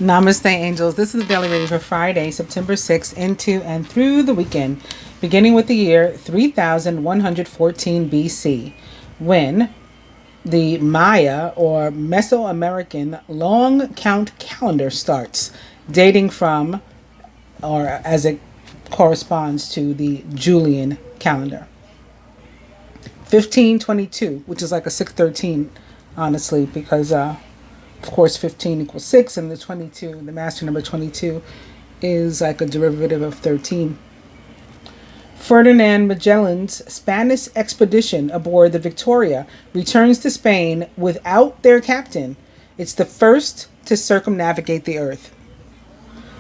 Namaste, angels. This is the daily reading for Friday, September 6th, into and through the weekend, beginning with the year 3114 BC, when the Maya or Mesoamerican long count calendar starts, dating from, or as it corresponds to, the Julian calendar. 1522, which is like a 613, honestly, because of course 15 equals 6, and the 22, the master number 22, is like a derivative of 13. Ferdinand Magellan's Spanish expedition aboard the Victoria returns to Spain without their captain. It's the first to circumnavigate the earth.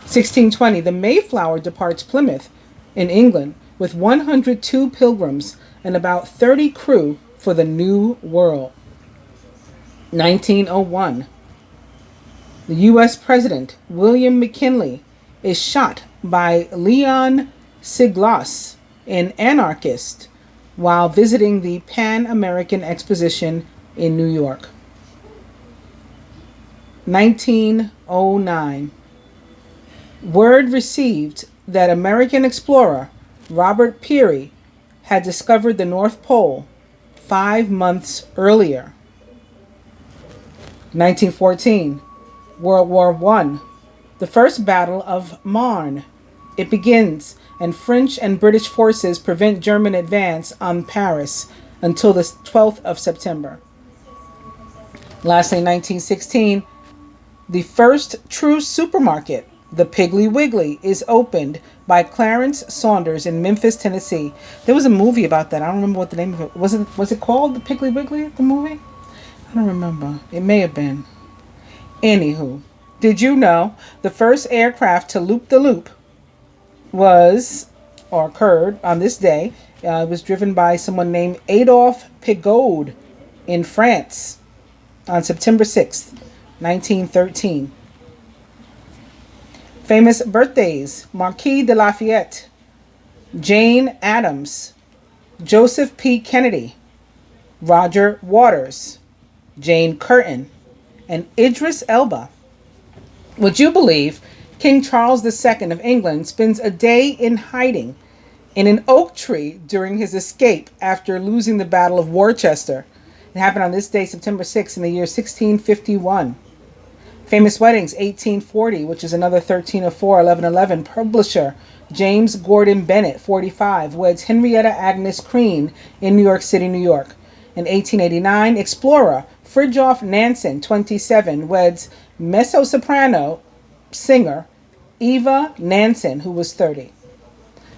1620, the Mayflower departs Plymouth in England with 102 pilgrims and about 30 crew for the New World. 1901, the U.S. President William McKinley is shot by Leon Siglaus, an anarchist, while visiting the Pan American Exposition in New York. 1909, word received that American explorer Robert Peary had discovered the North Pole 5 months earlier. 1914, World War I, the First Battle of Marne. It begins, and French and British forces prevent German advance on Paris until the 12th of September. Lastly, 1916, the first true supermarket, the Piggly Wiggly, is opened by Clarence Saunders in Memphis, Tennessee. There was a movie about that. I don't remember what the name of it was. Was it called The Piggly Wiggly, the movie? I don't remember. It may have been. Anywho, did you know the first aircraft to loop the loop was, or occurred on this day? It was driven by someone named Adolphe Pigaud in France on September 6th, 1913. Famous birthdays: Marquis de Lafayette, Jane Addams, Joseph P. Kennedy, Roger Waters, Jane Curtin, and Idris Elba. Would you believe King Charles II of England spends a day in hiding in an oak tree during his escape after losing the Battle of Worcester? It happened on this day, September 6th, in the year 1651. Famous weddings: 1840, which is another 1304, 1111. Publisher James Gordon Bennett, 45, weds Henrietta Agnes Crean in New York City, New York. In 1889, explorer Fridtjof Nansen, 27, weds mezzo-soprano singer Eva Nansen, who was 30.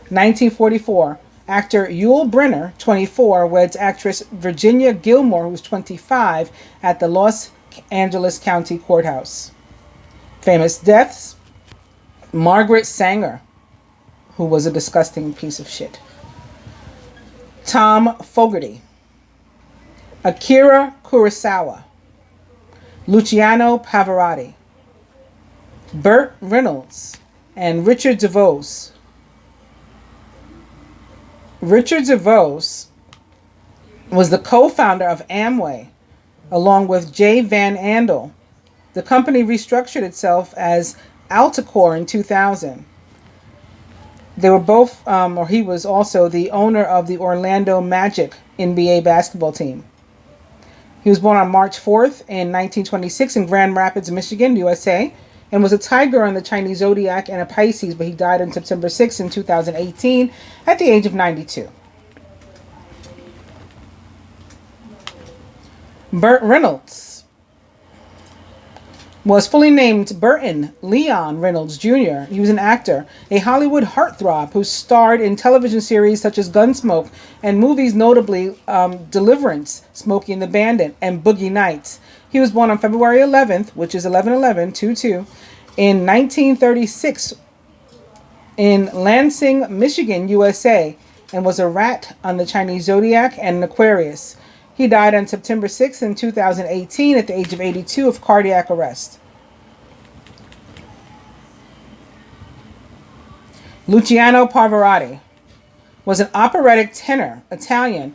1944, actor Yul Brynner, 24, weds actress Virginia Gilmore, who was 25, at the Los Angeles County Courthouse. Famous deaths: Margaret Sanger, who was a disgusting piece of shit; Tom Fogerty; Akira Kurosawa; Luciano Pavarotti; Burt Reynolds; and Richard DeVos. Richard DeVos was the co-founder of Amway, along with J. Van Andel. The company restructured itself as Alticor in 2000. They were both, or he was also the owner of the Orlando Magic NBA basketball team. He was born on March 4th in 1926 in Grand Rapids, Michigan, USA, and was a Tiger on the Chinese zodiac and a Pisces, but he died on September 6th in 2018 at the age of 92. Burt Reynolds was fully named Burton Leon Reynolds Jr. He was an actor, a Hollywood heartthrob who starred in television series such as Gunsmoke and movies notably Deliverance, Smokey and the Bandit, and Boogie Nights. He was born on February 11th, which is 11/11/22, in 1936 in Lansing, Michigan, USA, and was a rat on the Chinese zodiac and an Aquarius. He died on September 6th in 2018 at the age of 82 of cardiac arrest. Luciano Pavarotti was an operatic tenor, Italian.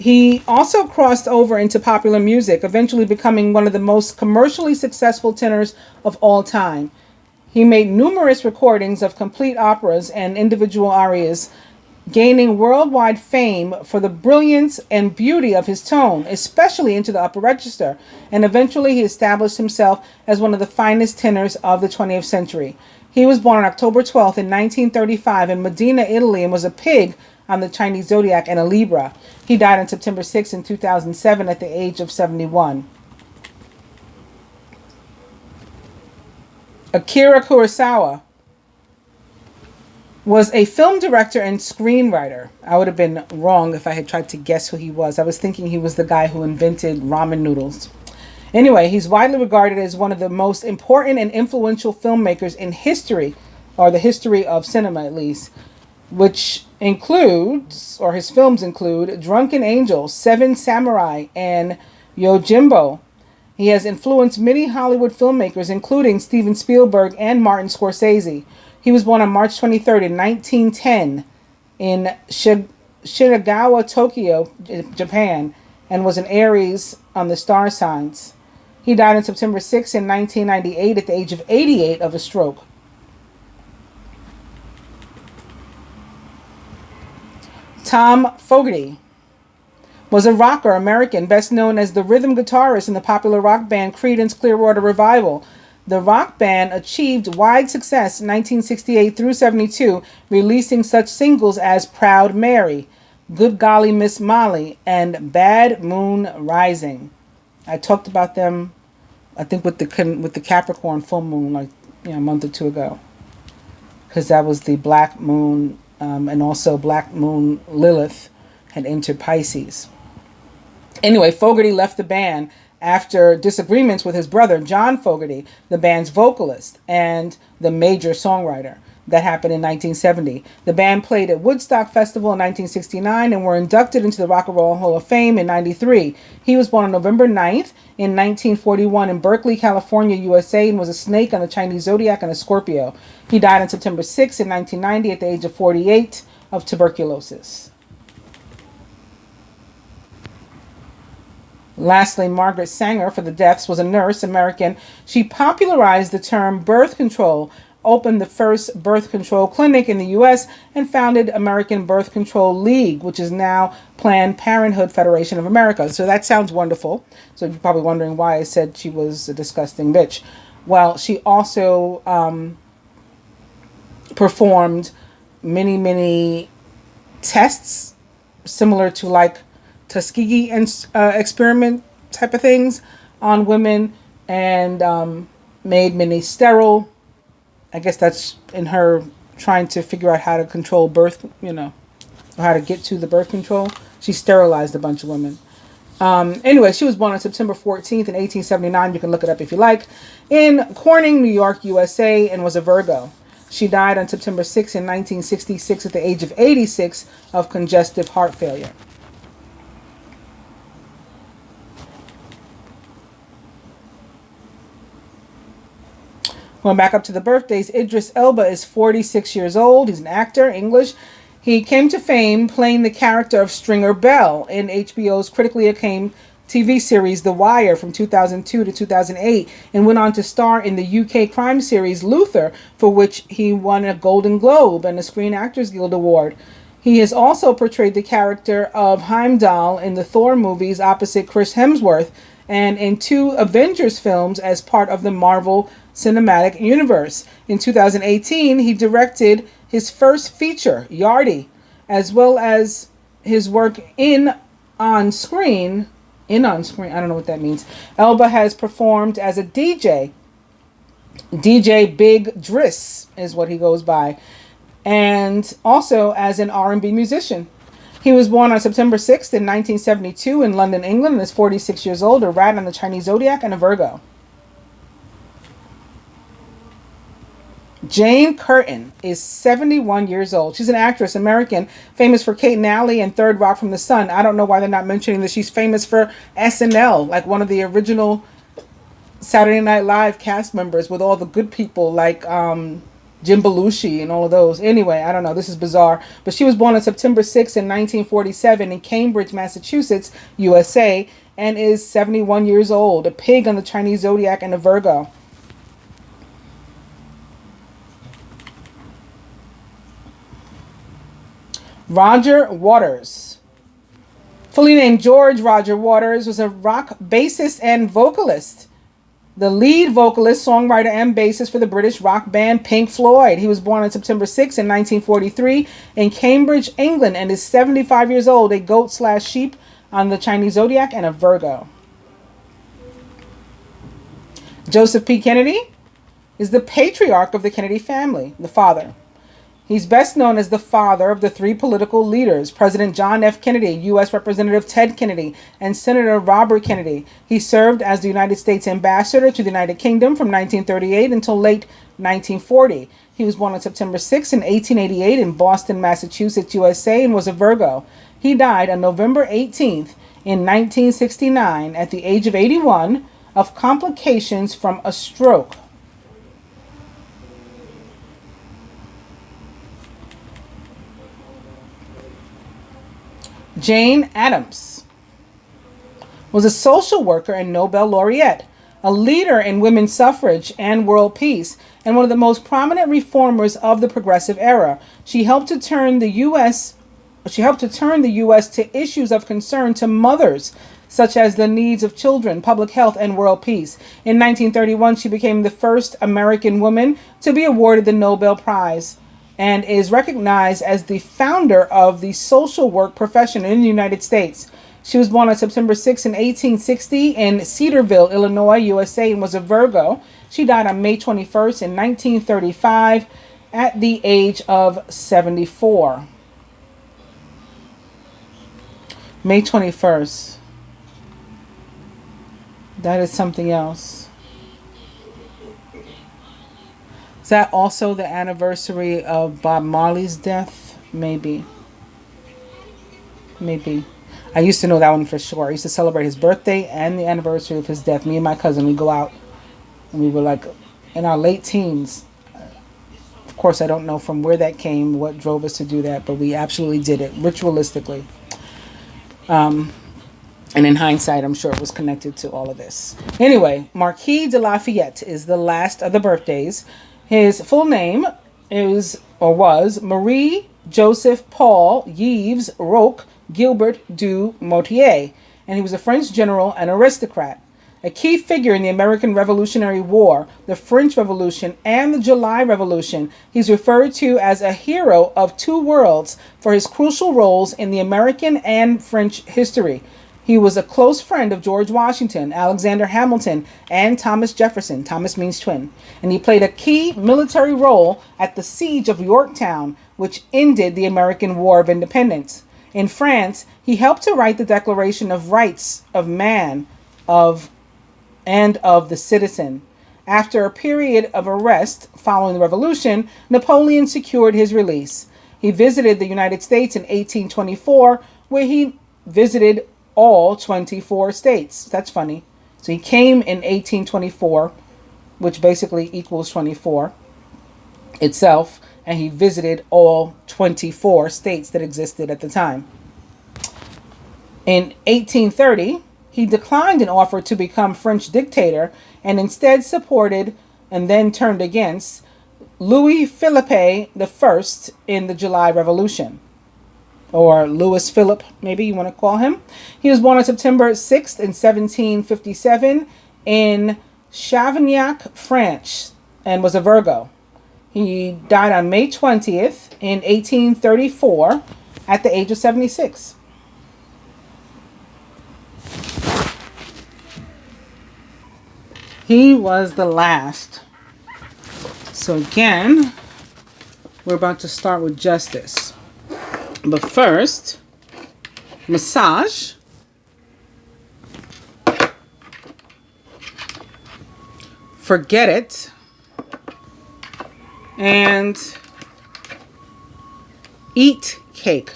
He also crossed over into popular music, eventually becoming one of the most commercially successful tenors of all time. He made numerous recordings of complete operas and individual arias, gaining worldwide fame for the brilliance and beauty of his tone, especially into the upper register, and eventually he established himself as one of the finest tenors of the 20th century. He was born on October 12th in 1935 in Modena, Italy, and was a pig on the Chinese zodiac and a Libra. He died on September 6th in 2007 at the age of 71. Akira Kurosawa was a film director and screenwriter. I would have been wrong if I had tried to guess who he was. I was thinking he was the guy who invented ramen noodles. Anyway, he's widely regarded as one of the most important and influential filmmakers in history, or the history of cinema at least, which includes, or his films include, Drunken Angel, Seven Samurai, and Yojimbo. He has influenced many Hollywood filmmakers, including Steven Spielberg and Martin Scorsese. He was born on March 23rd in 1910 in Shinagawa, Tokyo, Japan, and was an Aries on the star signs. He died on September 6th in 1998 at the age of 88 of a stroke. Tom Fogerty was a rocker American, best known as the rhythm guitarist in the popular rock band Creedence Clearwater Revival. The rock band achieved wide success in 1968 through 72, releasing such singles as Proud Mary, Good Golly Miss Molly, and Bad Moon Rising. I talked about them, I think, with the Capricorn full moon, like a month or two ago, because that was the black moon, and also black moon Lilith had entered Pisces. Anyway, Fogerty left the band after disagreements with his brother, John Fogerty, the band's vocalist and the major songwriter. That happened in 1970. The band played at Woodstock Festival in 1969 and were inducted into the Rock and Roll Hall of Fame in 93. He was born on November 9th in 1941 in Berkeley, California, USA, and was a snake on the Chinese zodiac and a Scorpio. He died on September 6th in 1990 at the age of 48 of tuberculosis. Lastly, Margaret Sanger, for the deaths, was a nurse, American. She popularized the term birth control, opened the first birth control clinic in the U.S., and founded American Birth Control League, which is now Planned Parenthood Federation of America. So that sounds wonderful. So you're probably wondering why I said she was a disgusting bitch. Well, she also performed many, many tests similar to like Tuskegee experiment type of things on women, and made many sterile. I guess that's in her trying to figure out how to control birth, or how to get to the birth control. She sterilized a bunch of women. Anyway, she was born on September 14th in 1879. You can look it up if you like. In Corning, New York, USA, and was a Virgo. She died on September 6th in 1966 at the age of 86 of congestive heart failure. Going back up to the birthdays, Idris Elba is 46 years old. He's an actor, English. He came to fame playing the character of Stringer Bell in HBO's critically acclaimed TV series The Wire from 2002 to 2008, and went on to star in the UK crime series Luther, for which he won a Golden Globe and a Screen Actors Guild Award. He has also portrayed the character of Heimdall in the Thor movies opposite Chris Hemsworth, and in 2 Avengers films as part of the Marvel Cinematic Universe. In 2018, he directed his first feature, Yardie, as well as his work in on screen, I don't know what that means. Elba has performed as a DJ. DJ Big Driss is what he goes by, and also as an R&B musician. He was born on September 6th in 1972 in London, England, and is 46 years old, a rat on the Chinese zodiac, and a Virgo. Jane Curtin is 71 years old. She's an actress, American, famous for Kate and Alley and Third Rock from the Sun. I don't know why they're not mentioning that she's famous for SNL, like one of the original Saturday Night Live cast members with all the good people, like Jim Belushi and all of those. Anyway, I don't know. This is bizarre. But she was born on September 6th in 1947 in Cambridge, Massachusetts, USA, and is 71 years old. A pig on the Chinese zodiac and a Virgo. Roger Waters. Fully named George Roger Waters, was a rock bassist and vocalist. The lead vocalist, songwriter, and bassist for the British rock band Pink Floyd. He was born on September 6 in 1943 in Cambridge, England, and is 75 years old, a goat/sheep on the Chinese zodiac and a Virgo. Joseph P. Kennedy is the patriarch of the Kennedy family, the father. He's best known as the father of the three political leaders, President John F. Kennedy, U.S. Representative Ted Kennedy, and Senator Robert Kennedy. He served as the United States ambassador to the United Kingdom from 1938 until late 1940. He was born on September 6 in 1888 in Boston, Massachusetts, USA, and was a Virgo. He died on November 18th in 1969 at the age of 81 of complications from a stroke. Jane Addams was a social worker and Nobel laureate, a leader in women's suffrage and world peace, and one of the most prominent reformers of the progressive era. She helped to turn the U.S. to issues of concern to mothers, such as the needs of children, public health, and world peace. In 1931, she became the first American woman to be awarded the Nobel Prize, and is recognized as the founder of the social work profession in the United States. She was born on September 6 in 1860 in Cedarville, Illinois, USA, and was a Virgo. She died on May 21st in 1935 at the age of 74. May 21st. That is something else. Is that also the anniversary of Bob Marley's death? Maybe. I used to know that one for sure. I used to celebrate his birthday and the anniversary of his death. Me and my cousin, we go out and we were like in our late teens. Of course, I don't know from where that came, what drove us to do that, but we absolutely did it ritualistically. And in hindsight, I'm sure it was connected to all of this. Anyway, Marquis de Lafayette is the last of the birthdays. His full name was Marie Joseph Paul Yves Roch Gilbert du Motier, and he was a French general and aristocrat. A key figure in the American Revolutionary War, the French Revolution, and the July Revolution. He's referred to as a hero of two worlds for his crucial roles in the American and French history. He was a close friend of George Washington, Alexander Hamilton, and Thomas Jefferson. Thomas means twin. And he played a key military role at the Siege of Yorktown, which ended the American War of Independence. In France, he helped to write the Declaration of Rights of Man and of the Citizen. After a period of arrest following the Revolution, Napoleon secured his release. He visited the United States in 1824, where he visited all 24 states. That's funny. So he came in 1824, which basically equals 24 itself, and he visited all 24 states that existed at the time. In 1830, he declined an offer to become French dictator and instead supported and then turned against Louis Philippe I in the July Revolution. Or Louis Philippe, maybe you want to call him. He was born on September 6th in 1757 in Chavignac, France, and was a Virgo. He died on May 20th in 1834 at the age of 76. He was the last. So again, we're about to start with justice. But first, massage. Forget it. And eat cake.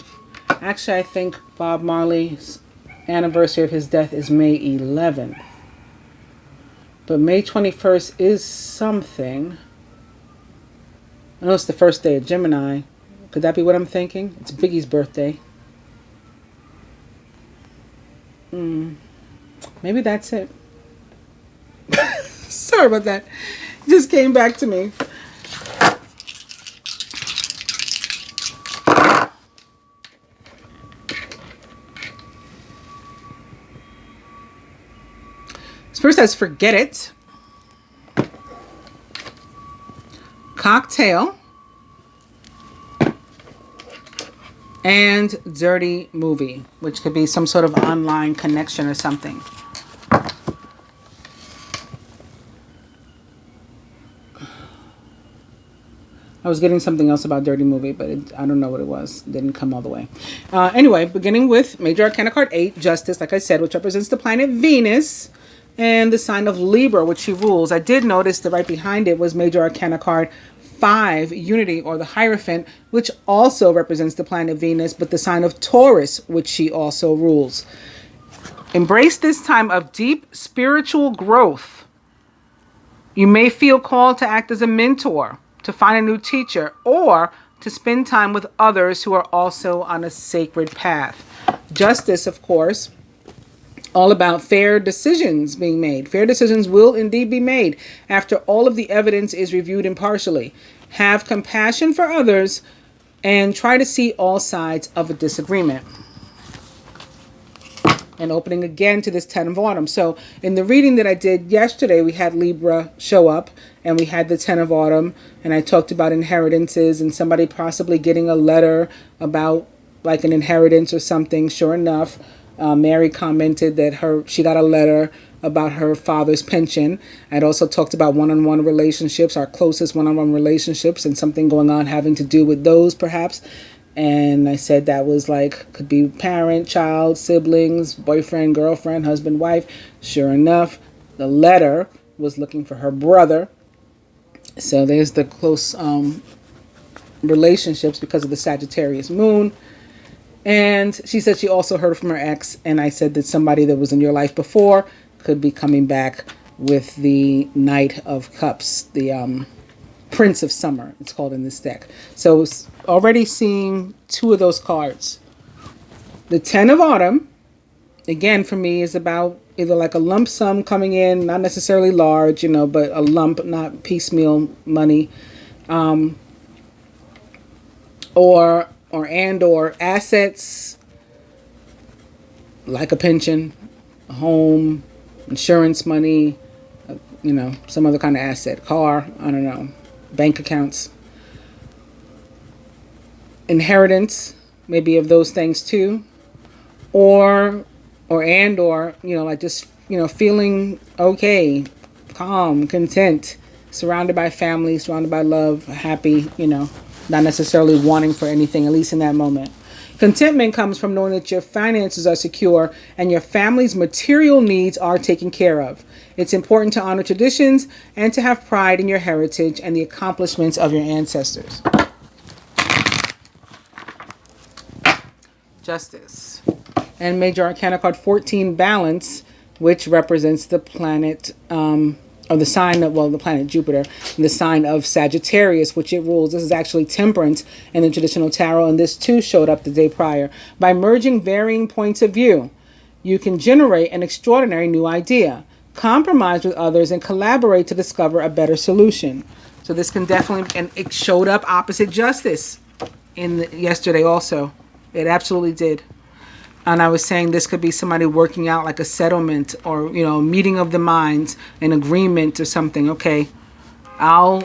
Actually, I think Bob Marley's anniversary of his death is May 11th. But May 21st is something. I know it's the first day of Gemini. Could that be what I'm thinking? It's Biggie's birthday. Maybe that's it. Sorry about that. It just came back to me. This person says, forget it. Cocktail. And dirty movie, which could be some sort of online connection or something. I was getting something else about dirty movie, but I don't know what it was. It didn't come all the way. Anyway, beginning with Major Arcana card 8, Justice, like I said, which represents the planet Venus and the sign of Libra, which she rules. I did notice that right behind it was Major Arcana card 5, Unity, or the Hierophant, which also represents the planet Venus, but the sign of Taurus, which she also rules. Embrace this time of deep spiritual growth. You may feel called to act as a mentor, to find a new teacher, or to spend time with others who are also on a sacred path. Justice, of course, all about fair decisions being made. Fair decisions will indeed be made after all of the evidence is reviewed impartially. Have compassion for others and try to see all sides of a disagreement. And opening again to this 10 of Autumn. So in the reading that I did yesterday, we had Libra show up and we had the 10 of Autumn. And I talked about inheritances and somebody possibly getting a letter about like an inheritance or something. Sure enough, Mary commented that she got a letter about her father's pension. I'd also talked about one-on-one relationships, our closest one-on-one relationships, and something going on having to do with those perhaps. And I said that was like, could be parent, child, siblings, boyfriend, girlfriend, husband, wife. Sure enough, the letter was looking for her brother. So there's the close relationships because of the Sagittarius moon. And she said she also heard from her ex. And I said that somebody that was in your life before could be coming back with the Knight of Cups, the Prince of Summer, it's called in this deck. So already seeing 2 of those cards. The 10 of Autumn, again, for me, is about either like a lump sum coming in, not necessarily large, but a lump, not piecemeal money, or assets like a pension, a home, insurance money, some other kind of asset, car, I don't know, bank accounts, inheritance, maybe of those things too, or like just feeling okay, calm, content, surrounded by family, surrounded by love, happy, not necessarily wanting for anything, at least in that moment. Contentment comes from knowing that your finances are secure and your family's material needs are taken care of. It's important to honor traditions and to have pride in your heritage and the accomplishments of your ancestors. Justice. And Major Arcana card 14, Balance, which represents the planet, or the sign of, the planet Jupiter, the sign of Sagittarius, which it rules. This is actually Temperance in the traditional tarot, and this too showed up the day prior. By merging varying points of view, you can generate an extraordinary new idea, compromise with others, and collaborate to discover a better solution. So this can definitely, and it showed up opposite Justice yesterday also. It absolutely did. And I was saying this could be somebody working out like a settlement or, meeting of the minds, an agreement or something. Okay, I'll,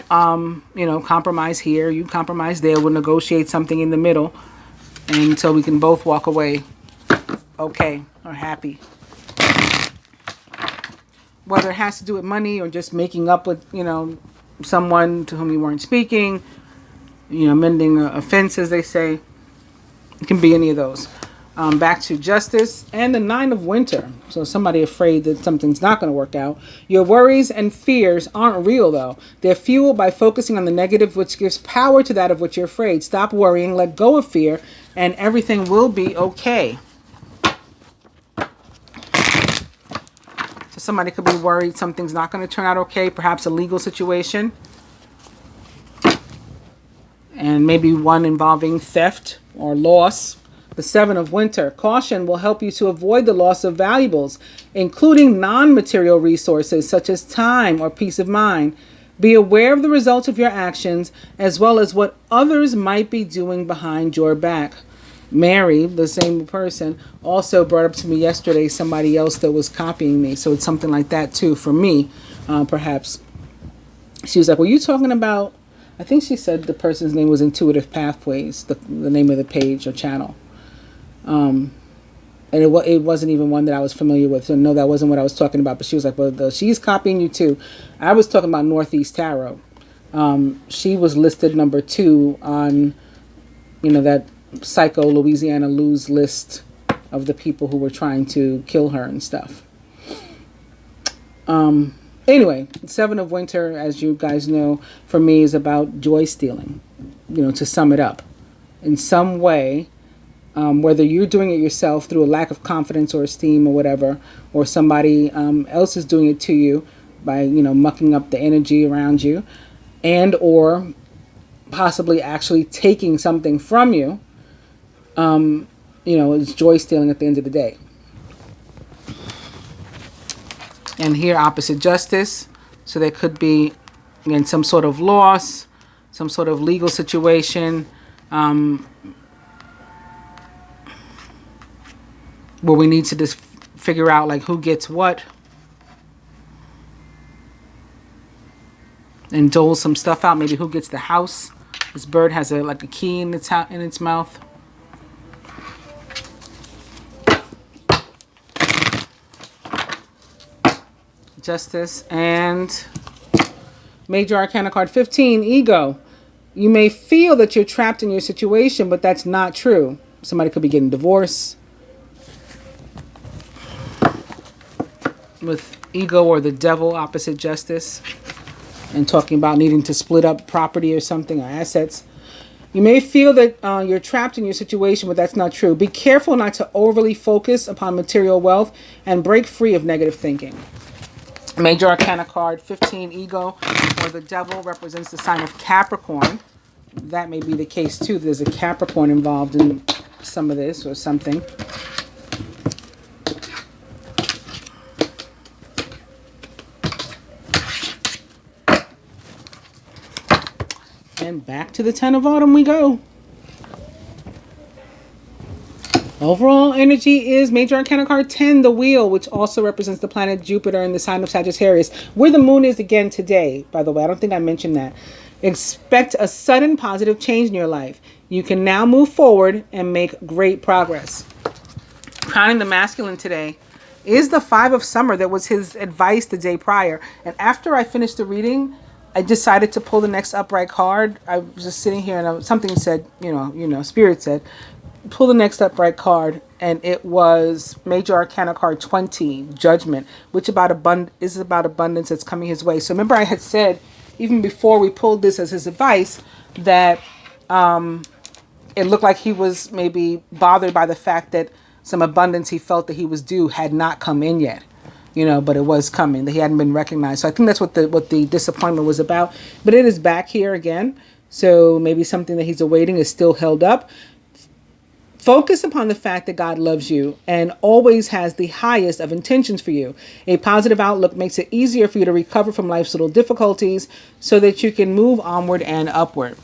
compromise here, you compromise there. We'll negotiate something in the middle. And so we can both walk away okay or happy. Whether it has to do with money or just making up with, someone to whom you weren't speaking, mending a fence, as they say. It can be any of those. Back to Justice and the 9 of Winter. So somebody afraid that something's not going to work out. Your worries and fears aren't real, though. They're fueled by focusing on the negative, which gives power to that of which you're afraid. Stop worrying, let go of fear, and everything will be okay. So somebody could be worried something's not going to turn out okay, perhaps a legal situation. and maybe one involving theft or loss. The Seven of Winter. Caution will help you to avoid the loss of valuables, including non-material resources such as time or peace of mind. Be aware of the results of your actions as well as what others might be doing behind your back. Mary, the same person, also brought up to me yesterday somebody else that was copying me. So it's something like that too for me, perhaps. She was like, were you talking about, I think she said the person's name was Intuitive Pathways, the name of the page or channel. And it wasn't even one that I was familiar with. So no, that wasn't what I was talking about. But she was like, well, she's copying you too. I was talking about Northeast Tarot. She was listed number 2 on, that Psycho Louisiana Lou's list of the people who were trying to kill her and stuff. Anyway, Seven of Winter, as you guys know, for me is about joy stealing. To sum it up, in some way. Whether you're doing it yourself through a lack of confidence or esteem or whatever, or somebody else is doing it to you by, mucking up the energy around you, and or possibly actually taking something from you, it's joy stealing at the end of the day. And here, opposite justice. So there could be, again, some sort of loss, some sort of legal situation, where we need to just figure out like who gets what and dole some stuff out. Maybe who gets the house. This bird has a key in its mouth. Justice and Major Arcana card 15, Ego. You may feel that you're trapped in your situation, but that's not true. Somebody could be getting divorced. With Ego or the Devil, opposite Justice, and talking about needing to split up property or something, or assets. You may feel that you're trapped in your situation, but that's not true. Be careful not to overly focus upon material wealth and break free of negative thinking. Major Arcana card 15, Ego or the Devil, represents the sign of Capricorn. That may be the case too. There's a Capricorn involved in some of this or something. And back to the 10 of Autumn we go. Overall energy is Major Arcana card 10, the Wheel, which also represents the planet Jupiter in the sign of Sagittarius, where the moon is again today, by the way. I don't think I mentioned that. Expect a sudden positive change in your life. You can now move forward and make great progress. Crowning the masculine today is the 5 of Summer. That was his advice the day prior. And after I finished the reading, I decided to pull the next upright card. I was just sitting here and something said, Spirit said, pull the next upright card. And it was Major Arcana card 20, Judgment, which is about abundance that's coming his way. So remember I had said, even before we pulled this as his advice, that it looked like he was maybe bothered by the fact that some abundance he felt that he was due had not come in yet. But it was coming, that he hadn't been recognized. So I think that's what the disappointment was about. But it is back here again. So maybe something that he's awaiting is still held up. Focus upon the fact that God loves you and always has the highest of intentions for you. A positive outlook makes it easier for you to recover from life's little difficulties so that you can move onward and upward.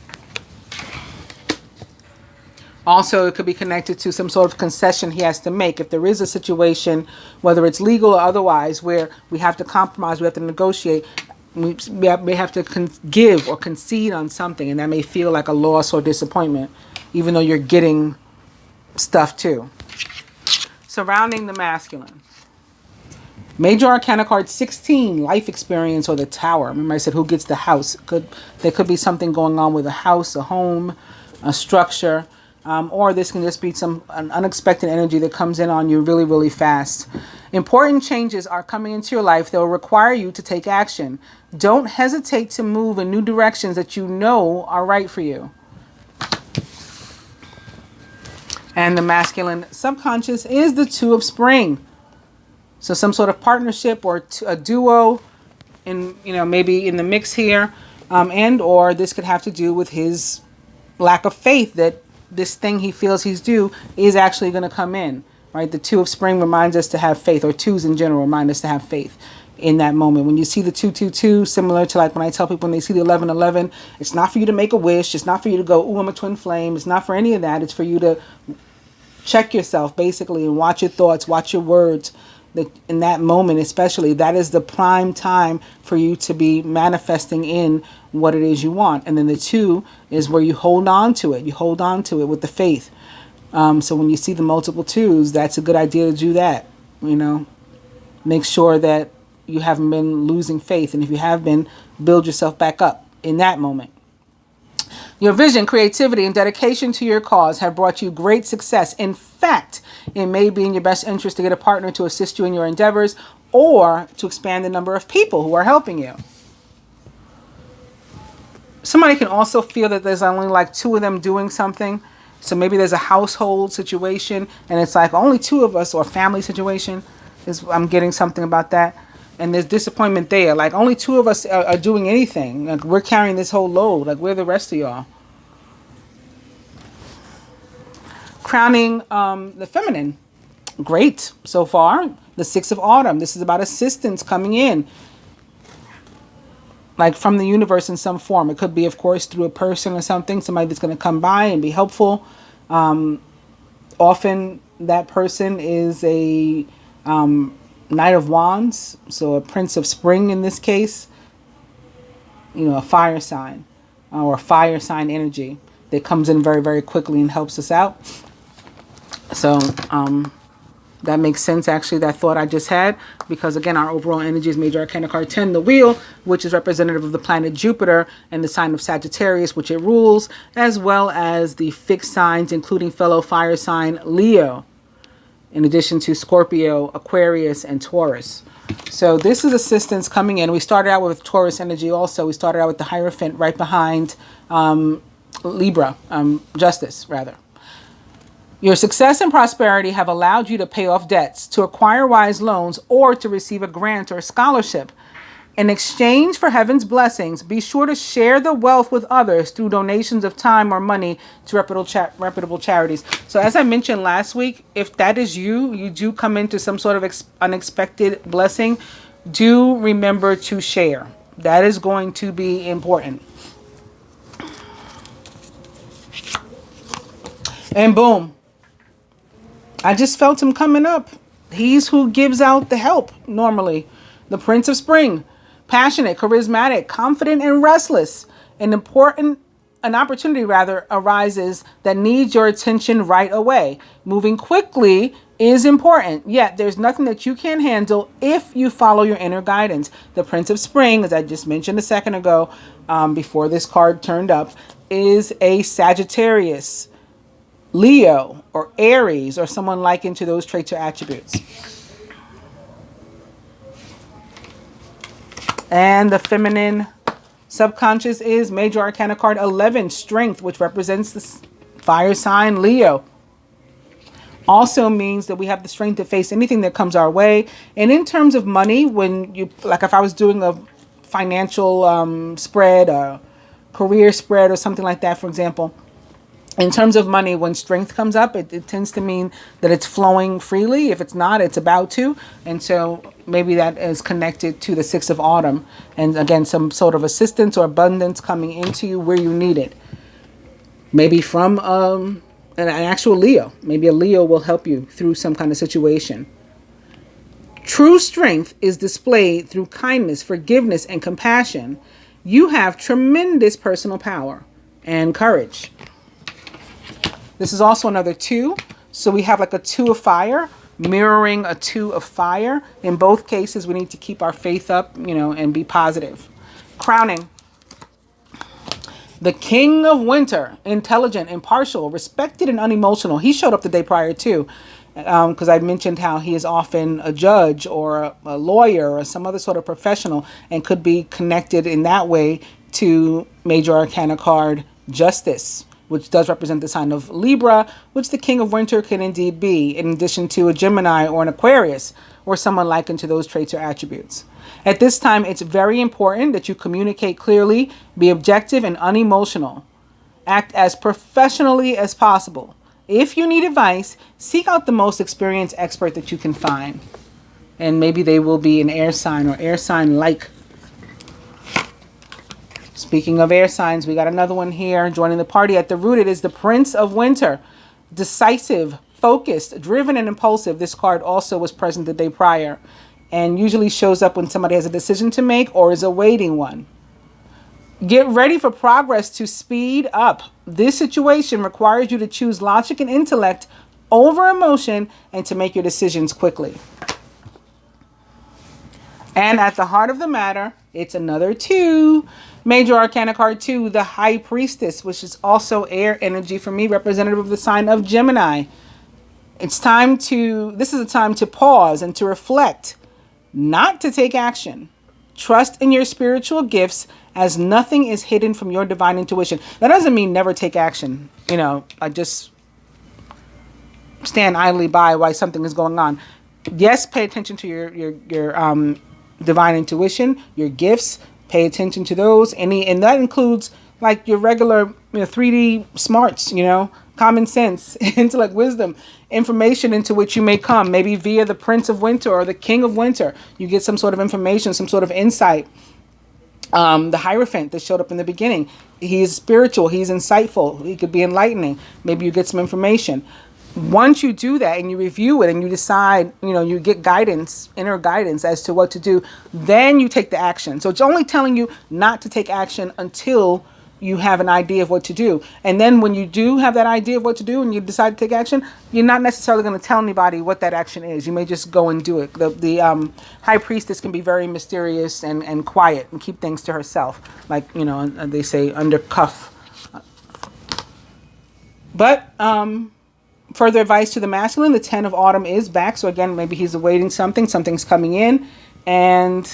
Also, it could be connected to some sort of concession he has to make. If there is a situation, whether it's legal or otherwise, where we have to compromise, we have to negotiate, we have to give or concede on something, and that may feel like a loss or disappointment, even though you're getting stuff too. Surrounding the masculine. Major Arcana card 16, Life Experience or the Tower. Remember I said who gets the house. There could be something going on with a house, a home, a structure. Or this can just be an unexpected energy that comes in on you really, really fast. Important changes are coming into your life that will require you to take action. Don't hesitate to move in new directions that you know are right for you. And the masculine subconscious is the 2 of Spring. So some sort of partnership or a duo maybe in the mix here. And or this could have to do with his lack of faith that this thing he feels he's due is actually going to come in, right? The two of spring reminds us to have faith, or twos in general remind us to have faith in that moment. When you see the 222, similar to like when I tell people when they see the 1111, it's not for you to make a wish. It's not for you to go, ooh, I'm a twin flame. It's not for any of that. It's for you to check yourself basically and watch your thoughts, watch your words. That in that moment especially, that is the prime time for you to be manifesting in what it is you want. And then the 2 is where you hold on to it. You hold on to it with the faith. So when you see the multiple 2s, that's a good idea to do that. Make sure that you haven't been losing faith. And if you have been, build yourself back up in that moment. Your vision, creativity, and dedication to your cause have brought you great success. In fact, it may be in your best interest to get a partner to assist you in your endeavors or to expand the number of people who are helping you. Somebody can also feel that there's only like 2 of them doing something. So maybe there's a household situation and it's like only 2 of us, or family situation. I'm getting something about that. And there's disappointment there. Like only 2 of us are doing anything. Like we're carrying this whole load. Like where are the rest of y'all? Crowning the feminine. Great so far. The 6 of autumn. This is about assistance coming in. Like from the universe in some form. It could be, of course, through a person or something. Somebody that's going to come by and be helpful. Often that person is a Knight of Wands, so a Prince of Spring in this case, a fire sign or fire sign energy that comes in very, very quickly and helps us out. So that makes sense, actually, that thought I just had, because again, our overall energy is Major Arcana card 10, the Wheel, which is representative of the planet Jupiter and the sign of Sagittarius, which it rules, as well as the fixed signs, including fellow fire sign Leo, in addition to Scorpio, Aquarius, and Taurus. So this is assistance coming in. We started out with Taurus energy also. We started out with the Hierophant right behind Libra, Justice, rather. Your success and prosperity have allowed you to pay off debts, to acquire wise loans, or to receive a grant or scholarship. In exchange for heaven's blessings, be sure to share the wealth with others through donations of time or money to reputable charities. So as I mentioned last week, if that is you do come into some sort of unexpected blessing, do remember to share. That is going to be important. And boom. I just felt him coming up. He's who gives out the help normally. The Prince of Spring. Passionate, charismatic, confident, and restless. An opportunity arises that needs your attention right away. Moving quickly is important, yet there's nothing that you can't handle if you follow your inner guidance. The Prince of Spring, as I just mentioned a second ago, before this card turned up, is a Sagittarius, Leo, or Aries, or someone likened to those traits or attributes. And the feminine subconscious is Major Arcana card 11, Strength, which represents the fire sign Leo. Also means that we have the strength to face anything that comes our way. And in terms of money, when you, like if I was doing a financial spread, a career spread or something like that, for example, in terms of money, when strength comes up, it tends to mean that it's flowing freely. If it's not, it's about to. And so maybe that is connected to the 6 of autumn. And again, some sort of assistance or abundance coming into you where you need it. Maybe from an actual Leo. Maybe a Leo will help you through some kind of situation. True strength is displayed through kindness, forgiveness, and compassion. You have tremendous personal power and courage. This is also another 2. So we have like a 2 of fire mirroring a 2 of fire. In both cases, we need to keep our faith up, and be positive. Crowning. The King of Winter, intelligent, impartial, respected, and unemotional. He showed up the day prior too, because I mentioned how he is often a judge or a lawyer or some other sort of professional and could be connected in that way to Major Arcana card Justice, which does represent the sign of Libra, which the King of Winter can indeed be, in addition to a Gemini or an Aquarius, or someone likened to those traits or attributes. At this time, it's very important that you communicate clearly, be objective and unemotional, Act as professionally as possible. If you need advice, seek out the most experienced expert that you can find. And maybe they will be an air sign or air sign like. Speaking of air signs, we got another one here joining the party. At the root, it is the Prince of Winter. Decisive, focused, driven, and impulsive. This card also was present the day prior and usually shows up when somebody has a decision to make or is awaiting one. Get ready for progress to speed up. This situation requires you to choose logic and intellect over emotion and to make your decisions quickly. And at the heart of the matter, it's another 2. Major Arcana card 2, the High Priestess, which is also air energy for me, representative of the sign of Gemini. This is a time to pause and to reflect, not to take action. Trust in your spiritual gifts as nothing is hidden from your divine intuition. That doesn't mean never take action. I just stand idly by while something is going on. Yes, pay attention to your divine intuition, your gifts. Pay attention to those. And that includes like your regular 3D smarts, common sense, intellect, wisdom, information into which you may come, maybe via the Prince of Winter or the King of Winter. You get some sort of information, some sort of insight. The Hierophant that showed up in the beginning, he's spiritual, he's insightful, he could be enlightening. Maybe you get some information. Once you do that and you review it and you decide, you get guidance, inner guidance as to what to do, then you take the action. So it's only telling you not to take action until you have an idea of what to do. And then when you do have that idea of what to do and you decide to take action, you're not necessarily going to tell anybody what that action is. You may just go and do it. The High Priestess can be very mysterious and quiet and keep things to herself. Like, they say under cuff. But further advice to the masculine, the 10 of Autumn is back. So again, maybe he's awaiting something. Something's coming in. And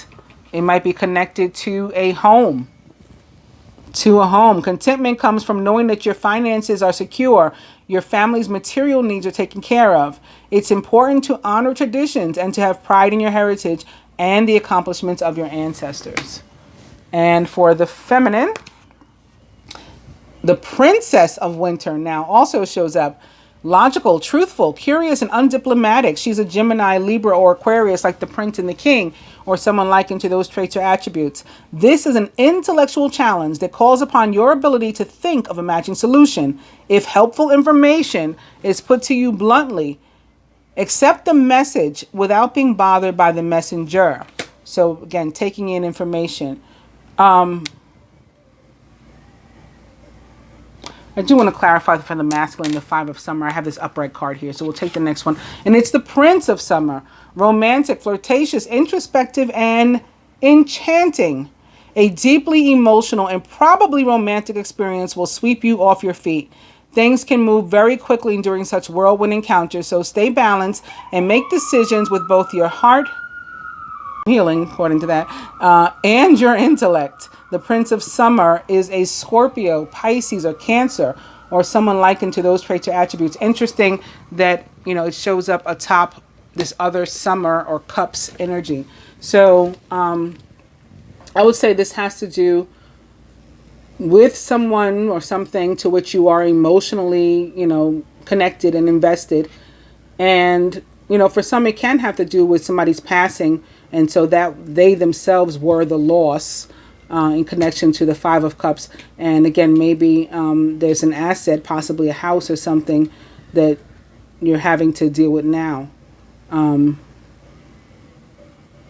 it might be connected to a home. Contentment comes from knowing that your finances are secure. Your family's material needs are taken care of. It's important to honor traditions and to have pride in your heritage and the accomplishments of your ancestors. And for the feminine, the Princess of Winter now also shows up. Logical, truthful, curious, and undiplomatic. She's a Gemini, Libra, or Aquarius, like the Prince and the King, or someone likened to those traits or attributes. This is an intellectual challenge that calls upon your ability to think of a matching solution. If helpful information is put to you bluntly, accept the message without being bothered by the messenger. So again, taking in information. I do want to clarify for the masculine, the 5 of Summer. I have this upright card here, so we'll take the next one. And it's the Prince of Summer. Romantic, flirtatious, introspective, and enchanting. A deeply emotional and probably romantic experience will sweep you off your feet. Things can move very quickly during such whirlwind encounters, so stay balanced and make decisions with both your heart, healing, according to that, and your intellect. The Prince of Summer is a Scorpio, Pisces, or Cancer, or someone likened to those traits or attributes. Interesting that, it shows up atop this other Summer or Cups energy. So I would say this has to do with someone or something to which you are emotionally, connected and invested. And, for some, it can have to do with somebody's passing. And so that they themselves were the loss in connection to the 5 of Cups. And again, maybe there's an asset, possibly a house or something that you're having to deal with now.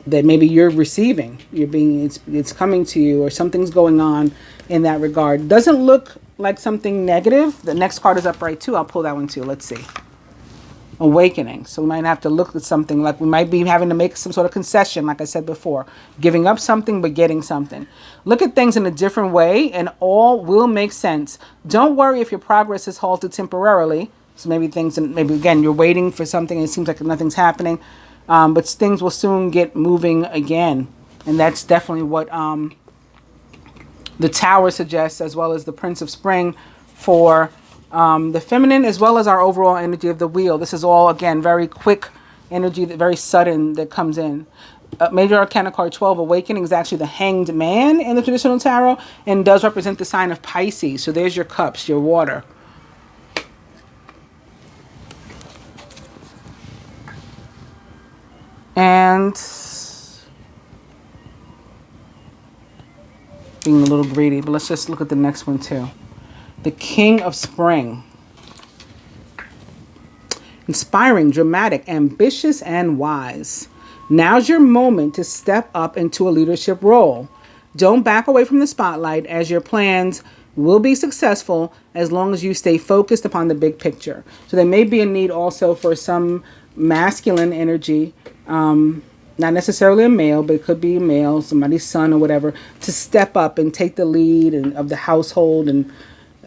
That maybe you're receiving, it's coming to you, or something's going on in that regard. Doesn't look like something negative. The next card is upright too. I'll pull that one too. Let's see. Awakening. So we might have to look at something like we might be having to make some sort of concession, like I said before, giving up something but getting something. Look at things in a different way and all will make sense. Don't worry if your progress is halted temporarily. So maybe again, you're waiting for something and it seems like nothing's happening, but things will soon get moving again. And that's definitely what the Tower suggests, as well as the Prince of Spring for the feminine, as well as our overall energy of the Wheel. This is all, again, very quick energy, very sudden that comes in. Major Arcana card 12, Awakening, is actually the Hanged Man in the traditional tarot and does represent the sign of Pisces. So there's your cups, your water. And being a little greedy, but let's just look at the next one too. The King of Spring. Inspiring, dramatic, ambitious, and wise. Now's your moment to step up into a leadership role. Don't back away from the spotlight, as your plans will be successful as long as you stay focused upon the big picture. So there may be a need also for some masculine energy, not necessarily a male, but it could be a male, somebody's son or whatever, to step up and take the lead of the household and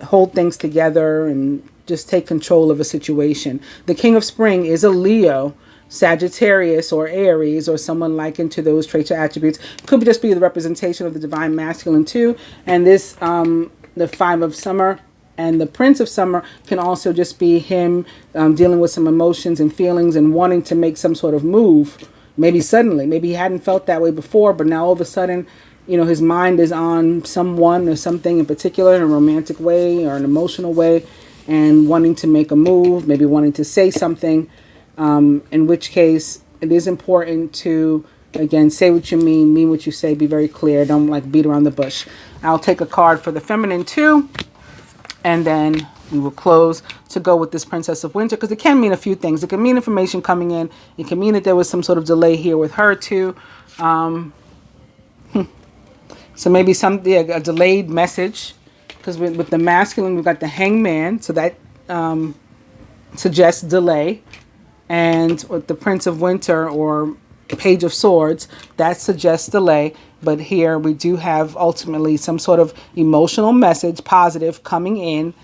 hold things together and just take control of a situation. The King of Spring is a Leo, Sagittarius, or Aries, or someone likened to those traits or attributes. Could just be the representation of the divine masculine too. And this, the Five of Summer and the Prince of Summer can also just be him dealing with some emotions and feelings and wanting to make some sort of move. Maybe suddenly, maybe he hadn't felt that way before, but now all of a sudden, you know, his mind is on someone or something in particular in a romantic way or an emotional way, and wanting to make a move, maybe wanting to say something, in which case it is important to, again, say what you mean what you say, be very clear, don't like beat around the bush. I'll take a card for the feminine too, and then we will close to go with this Princess of Winter, because it can mean a few things. It can mean information coming in. It can mean that there was some sort of delay here with her too. So maybe a delayed message, because with the masculine, we've got the Hanged Man, so that suggests delay. And with the Prince of Winter or Page of Swords, that suggests delay. But here we do have ultimately some sort of emotional message, positive, coming in.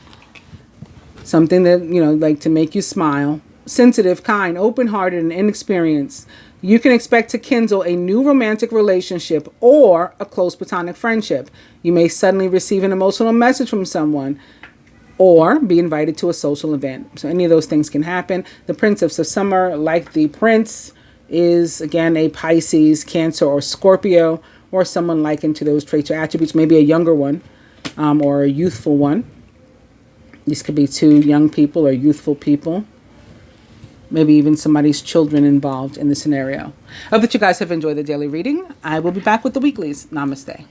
Something that, you know, like to make you smile. Sensitive, kind, open-hearted, and inexperienced. You can expect to kindle a new romantic relationship or a close platonic friendship. You may suddenly receive an emotional message from someone or be invited to a social event. So any of those things can happen. The Princess of Summer, like the Prince, is again a Pisces, Cancer, or Scorpio, or someone likened to those traits or attributes, maybe a younger one or a youthful one. These could be two young people or youthful people. Maybe even somebody's children involved in the scenario. I hope that you guys have enjoyed the daily reading. I will be back with the weeklies. Namaste.